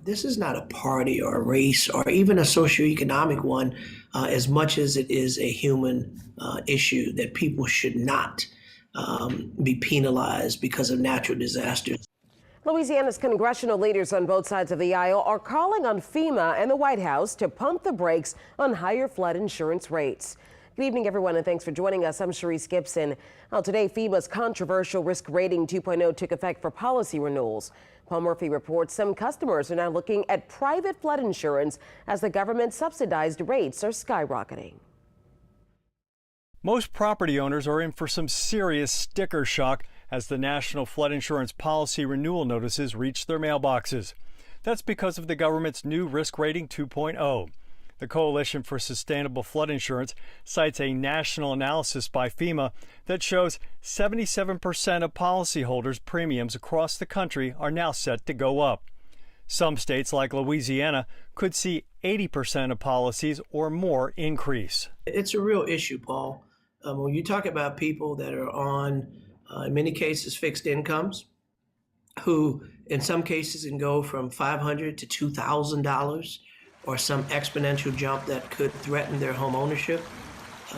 this is not a party or a race or even a socioeconomic one, as much as it is a human issue that people should not be penalized because of natural disasters. Louisiana's congressional leaders on both sides of the aisle are calling on FEMA and the White House to pump the brakes on higher flood insurance rates. Good evening, everyone, and thanks for joining us. I'm Sharice Gibson. Well, today, FEMA's controversial risk rating 2.0 took effect for policy renewals. Paul Murphy reports some customers are now looking at private flood insurance as the government subsidized rates are skyrocketing. Most property owners are in for some serious sticker shock as the National Flood Insurance Policy renewal notices reach their mailboxes. That's because of the government's new Risk Rating 2.0. The Coalition for Sustainable Flood Insurance cites a national analysis by FEMA that shows 77% of policyholders' premiums across the country are now set to go up. Some states, like Louisiana, could see 80% of policies or more increase. It's a real issue, Paul. When you talk about people that are on, in many cases, fixed incomes, who in some cases can go from $500 to $2,000, or some exponential jump that could threaten their home ownership,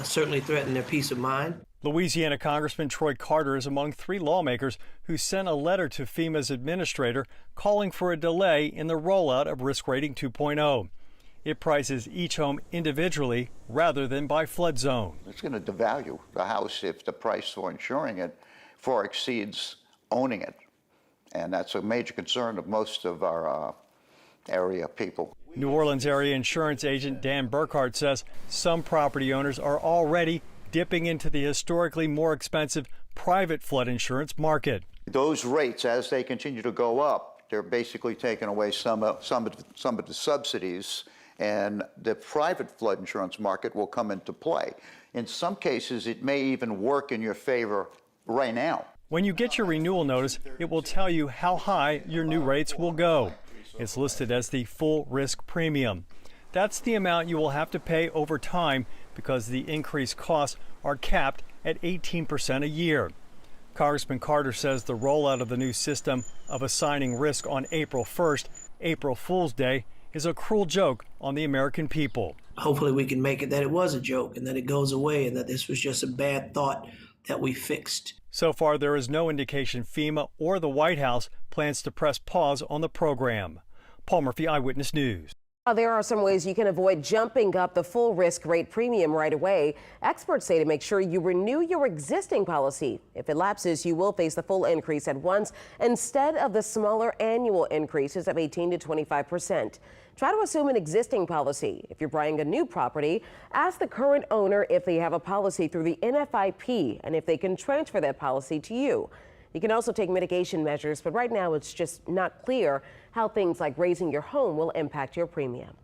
certainly threaten their peace of mind. Louisiana Congressman Troy Carter is among 3 lawmakers who sent a letter to FEMA's administrator calling for a delay in the rollout of Risk Rating 2.0. It prices each home individually rather than by flood zone. It's going to devalue the house if the price for insuring it far exceeds owning it. And that's a major concern of most of our area people. New Orleans area insurance agent Dan Burkhardt says some property owners are already dipping into the historically more expensive private flood insurance market. Those rates, as they continue to go up, they're basically taking away some of the subsidies, and the private flood insurance market will come into play. In some cases, it may even work in your favor right now. When you get your renewal notice, it will tell you how high your new rates will go. It's listed as the full risk premium. That's the amount you will have to pay over time because the increased costs are capped at 18% a year. Congressman Carter says the rollout of the new system of assigning risk on April 1st, April Fool's Day, is a cruel joke on the American people. Hopefully we can make it that it was a joke and that it goes away and that this was just a bad thought that we fixed. So far, there is no indication FEMA or the White House plans to press pause on the program. Paul Murphy, Eyewitness News. There are some ways you can avoid jumping up the full risk rate premium right away. Experts say to make sure you renew your existing policy. If it lapses, you will face the full increase at once instead of the smaller annual increases of 18 to 25%. Try to assume an existing policy. If you're buying a new property, ask the current owner if they have a policy through the NFIP and if they can transfer that policy to you. You can also take mitigation measures, but right now it's just not clear how things like raising your home will impact your premium.